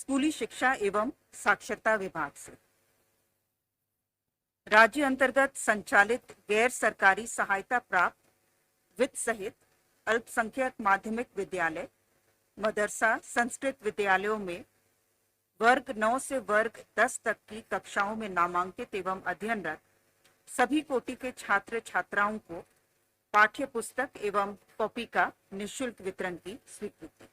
स्कूली शिक्षा एवं साक्षरता विभाग से। राज्य अंतर्गत संचालित गैर सरकारी सहायता प्राप्त वित्त सहित अल्पसंख्यक माध्यमिक विद्यालय, मदरसा, संस्कृत विद्यालयों में वर्ग 9 से वर्ग 10 तक की कक्षाओं में नामांकित एवं अध्ययनरत सभी कोटि के छात्र छात्राओं को पाठ्य पुस्तक एवं कॉपी का निःशुल्क वितरण की स्वीकृति।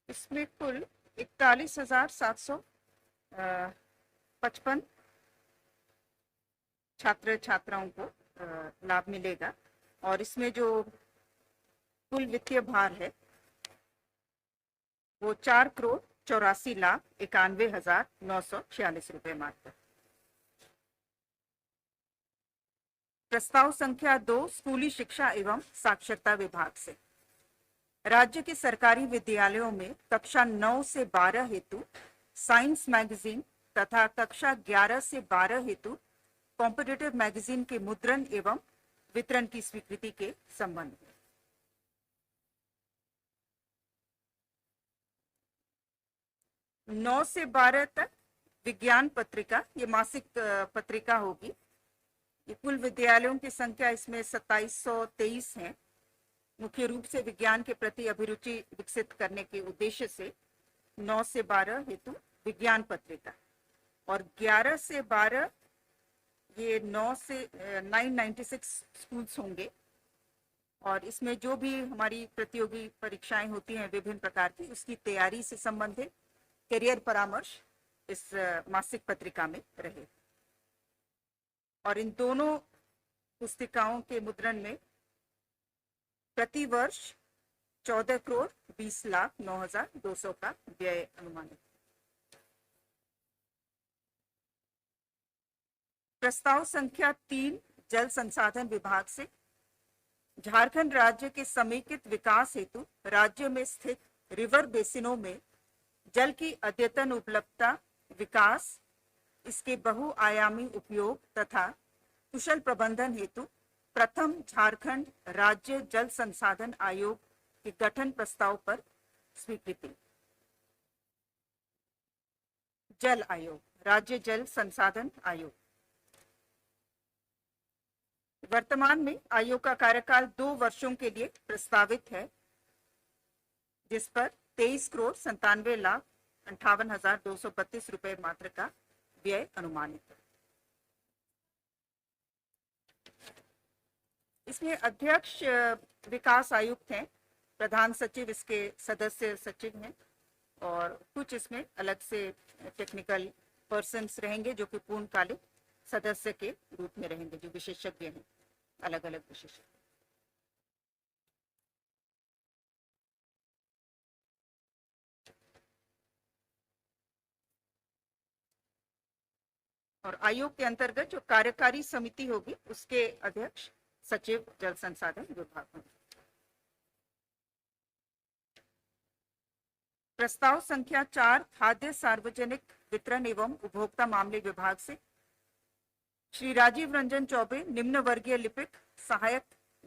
इसमें कुल 41,755 छात्र छात्राओं को लाभ मिलेगा और इसमें जो कुल वित्तीय भार है वो 4,84,91,946 रुपए मात्र। प्रस्ताव संख्या 2 स्कूली शिक्षा एवं साक्षरता विभाग से। राज्य के सरकारी विद्यालयों में कक्षा 9 से 12 हेतु साइंस मैगजीन तथा कक्षा 11 से 12 हेतु कॉम्पिटिटिव मैगजीन के मुद्रण एवं वितरण की स्वीकृति के संबंध में 9 से 12 तक विज्ञान पत्रिका, ये मासिक पत्रिका होगी। ये कुल विद्यालयों की संख्या इसमें 2723 है। मुख्य रूप से विज्ञान के प्रति अभिरुचि विकसित करने के उद्देश्य से 9 से 12 हेतु विज्ञान पत्रिका और 11 से 12 ये 996 स्कूल्स होंगे और इसमें जो भी हमारी प्रतियोगी परीक्षाएं होती हैं विभिन्न प्रकार की, उसकी तैयारी से संबंधित करियर परामर्श इस मासिक पत्रिका में रहे और इन दोनों पुस्तिकाओं के मुद्रण में प्रति वर्ष 14,20,09,200 का व्यय अनुमानित। प्रस्ताव संख्या 3 जल संसाधन विभाग से। झारखंड राज्य के समेकित विकास हेतु राज्य में स्थित रिवर बेसिनों में जल की अद्यतन उपलब्धता, विकास, इसके बहुआयामी उपयोग तथा कुशल प्रबंधन हेतु प्रथम झारखंड राज्य जल संसाधन आयोग के गठन प्रस्ताव पर स्वीकृति। जल आयोग, राज्य जल संसाधन आयोग। वर्तमान में आयोग का कार्यकाल 2 वर्षों के लिए प्रस्तावित है, जिस पर 23,97,58,232 रुपए मात्र का व्यय अनुमानित है। इसमें अध्यक्ष विकास आयुक्त हैं, प्रधान सचिव इसके सदस्य सचिव हैं और कुछ इसमें अलग से टेक्निकल पर्सन्स रहेंगे जो कि पूर्णकालिक सदस्य के रूप में रहेंगे, जो विशेषज्ञ हैं, अलग अलग विशेषज्ञ। और आयोग के अंतर्गत जो कार्यकारी समिति होगी उसके अध्यक्ष सचिव जल संसाधन विभाग होंगे। प्रस्ताव संख्या 4 खाद्य सार्वजनिक वितरण एवं उपभोक्ता मामले विभाग से। श्री राजीव रंजन चौबे, निम्न वर्गीय लिपिक सहायक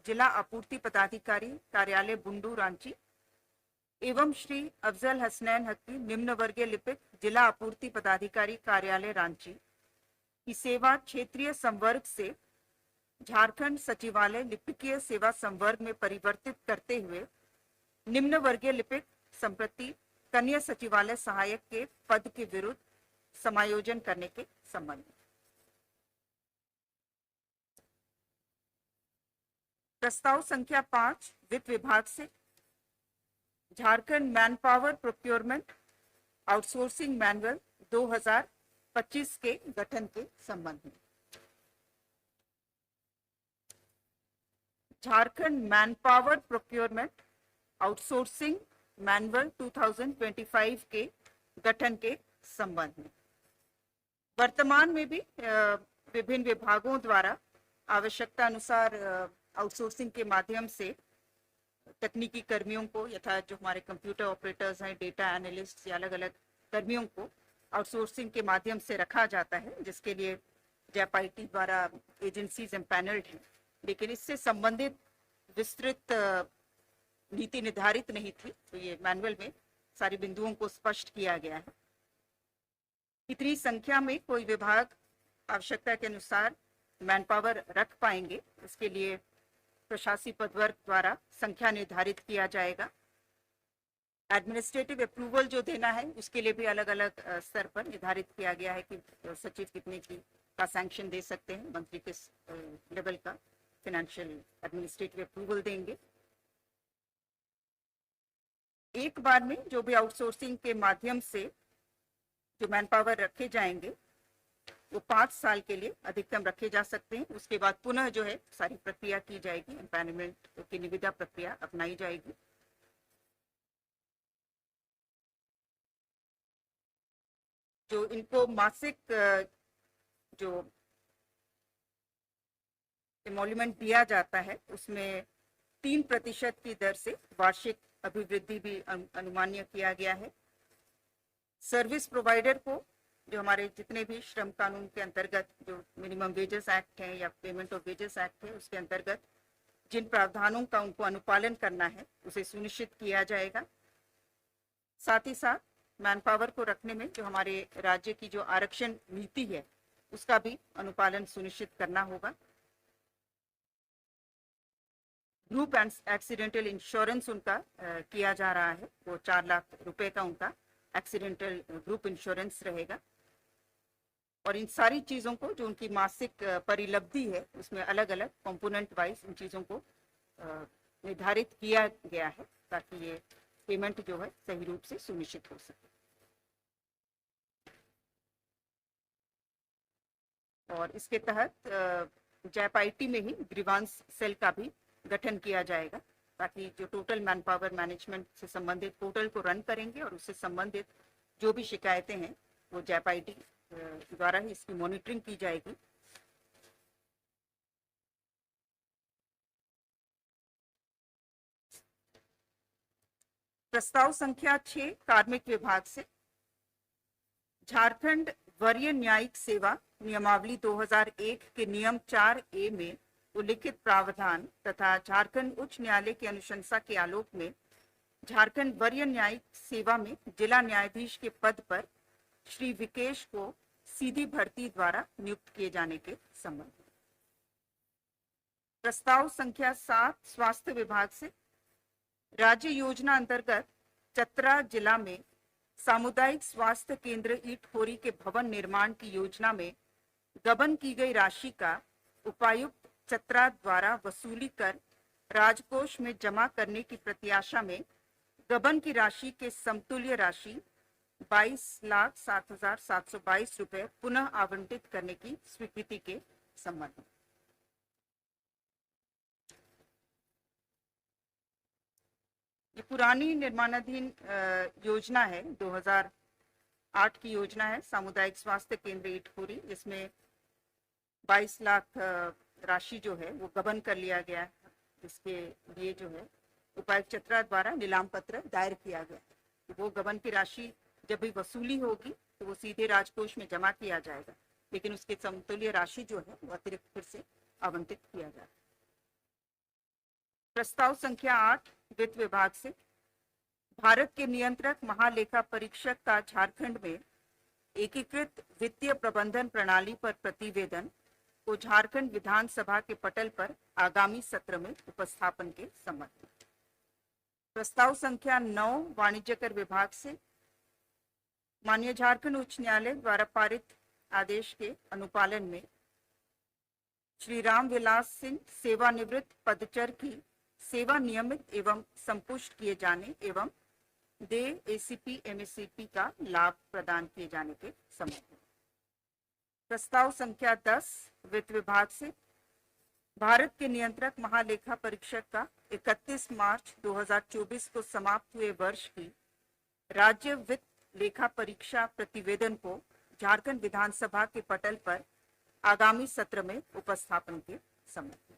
जिला आपूर्ति पदाधिकारी कार्यालय बुंडू रांची एवं श्री अफजल हसनैन हक्की, निम्न वर्गीय लिपिक जिला आपूर्ति पदाधिकारी कार्यालय रांची की सेवा क्षेत्रीय संवर्ग से झारखंड सचिवालय लिपिकीय सेवा संवर्ग में परिवर्तित करते हुए निम्न वर्गीय लिपिक संप्रति कन्या सचिवालय सहायक के पद के विरुद्ध समायोजन करने के संबंध में। प्रस्ताव संख्या 5 वित्त विभाग से। Jharkhand man power procurement outsourcing manual 2025 के गठन के संबंध में। Jharkhand man power procurement outsourcing manual 2025 के गठन के संबंध में वर्तमान में भी विभिन्न विभागों द्वारा आवश्यकता अनुसार आउटसोर्सिंग के माध्यम से तकनीकी कर्मियों को, यथा जो हमारे कंप्यूटर ऑपरेटर्स हैं, डेटा एनालिस्ट या अलग अलग कर्मियों को आउटसोर्सिंग के माध्यम से रखा जाता है, जिसके लिए जैप आईटी द्वारा एजेंसीज एम्पैनल्ड हैं, लेकिन इससे संबंधित विस्तृत नीति निर्धारित नहीं थी। तो ये मैनुअल में सारे बिंदुओं को स्पष्ट किया गया है। कितनी संख्या में कोई विभाग आवश्यकता के अनुसार मैन पावर रख पाएंगे, इसके लिए प्रशासकीय पदवर्ग द्वारा संख्या निर्धारित किया जाएगा। एडमिनिस्ट्रेटिव अप्रूवल जो देना है उसके लिए भी अलग अलग स्तर पर निर्धारित किया गया है कि सचिव कितने की का सैंक्शन दे सकते हैं, मंत्री किस लेवल का फाइनेंशियल एडमिनिस्ट्रेटिव अप्रूवल देंगे। एक बार में जो भी आउटसोर्सिंग के माध्यम से जो मैन पावर रखे जाएंगे वो 5 साल के लिए अधिकतम रखे जा सकते हैं। उसके बाद पुनः जो है सारी प्रक्रिया की जाएगी, एम्पैनलमेंट की निविदा प्रक्रिया अपनाई जाएगी। जो इनको मासिक जो एमोल्यूमेंट दिया जाता है उसमें 3% की दर से वार्षिक अभिवृद्धि भी अनुमान्य किया गया है। सर्विस प्रोवाइडर को जो हमारे जितने भी श्रम कानून के अंतर्गत जो मिनिमम वेजेस एक्ट है या पेमेंट ऑफ वेजेस एक्ट है उसके अंतर्गत जिन प्रावधानों का उनको अनुपालन करना है उसे सुनिश्चित किया जाएगा। साथ ही साथ मैन पावर को रखने में जो हमारे राज्य की जो आरक्षण नीति है उसका भी अनुपालन सुनिश्चित करना होगा। ग्रुप एक्सीडेंटल इंश्योरेंस उनका किया जा रहा है, वो 4 लाख रुपए का उनका एक्सीडेंटल ग्रुप इंश्योरेंस रहेगा। और इन सारी चीज़ों को जो उनकी मासिक परिलब्धि है उसमें अलग अलग कंपोनेंट वाइज इन चीज़ों को निर्धारित किया गया है ताकि ये पेमेंट जो है सही रूप से सुनिश्चित हो सके। और इसके तहत जैप आईटी में ही ग्रीवांस सेल का भी गठन किया जाएगा ताकि जो टोटल मैन पावर मैनेजमेंट से संबंधित पोर्टल को रन करेंगे और उससे संबंधित जो भी शिकायतें हैं वो जैप आईटी द्वारा ही इसकी मॉनिटरिंग की जाएगी। प्रस्ताव संख्या 6 कार्मिक विभाग से झारखंड वरीय न्यायिक सेवा नियमावली 2001 के नियम 4A में उल्लिखित प्रावधान तथा झारखंड उच्च न्यायालय की अनुशंसा के आलोक में झारखंड वरीय न्यायिक सेवा में जिला न्यायाधीश के पद पर श्री विकेश को सीधी भर्ती द्वारा नियुक्त किए जाने के संबंध में। प्रस्ताव संख्या 7 स्वास्थ्य विभाग से राज्य योजना अंतर्गत चतरा जिला में सामुदायिक स्वास्थ्य केंद्र ईटखोरी के भवन निर्माण की योजना में गबन की गई राशि का उपायुक्त चतरा द्वारा वसूली कर राजकोष में जमा करने की प्रत्याशा में गबन की राशि के समतुल्य राशि 22,07,722 रुपए पुनः आवंटित करने की स्वीकृति के संबंध में। ये पुरानी निर्माणाधीन योजना है, 2008 की योजना है सामुदायिक स्वास्थ्य केंद्र ईटखोरी, जिसमें 22 लाख राशि जो है वो गबन कर लिया गया है। इसके लिए जो है उपायुक्त चतरा द्वारा नीलाम पत्र दायर किया गया है। वो गबन की राशि जब भी वसूली होगी तो वो सीधे राजकोष में जमा किया जाएगा, लेकिन उसके समतुल्य राशि जो है वो अतिरिक्त फिर से आवंटित किया जाएगा। प्रस्ताव संख्या 8 वित्त विभाग से भारत के नियंत्रक महालेखा परीक्षक का झारखंड में एकीकृत वित्तीय प्रबंधन प्रणाली पर प्रतिवेदन को झारखंड विधानसभा के पटल पर आगामी सत्र में उपस्थापन के संबंध में। प्रस्ताव संख्या 9 वाणिज्यकर विभाग से माननीय झारखंड उच्च न्यायालय द्वारा पारित आदेश के अनुपालन में श्री राम विलास सिंह सेवानिवृत्त पदचर की सेवा नियमित एवं संपुष्ट किए जाने एवं दे एसीपी एमएससीपी का लाभ प्रदान किए जाने के संबंध में। प्रस्ताव संख्या 10 वित्त विभाग से भारत के नियंत्रक महालेखा परीक्षक का 31 मार्च 2024 को समाप्त हुए वर्ष की राज्य वित्त लेखा परीक्षा प्रतिवेदन को झारखंड विधानसभा के पटल पर आगामी सत्र में उपस्थापन के संबंध में।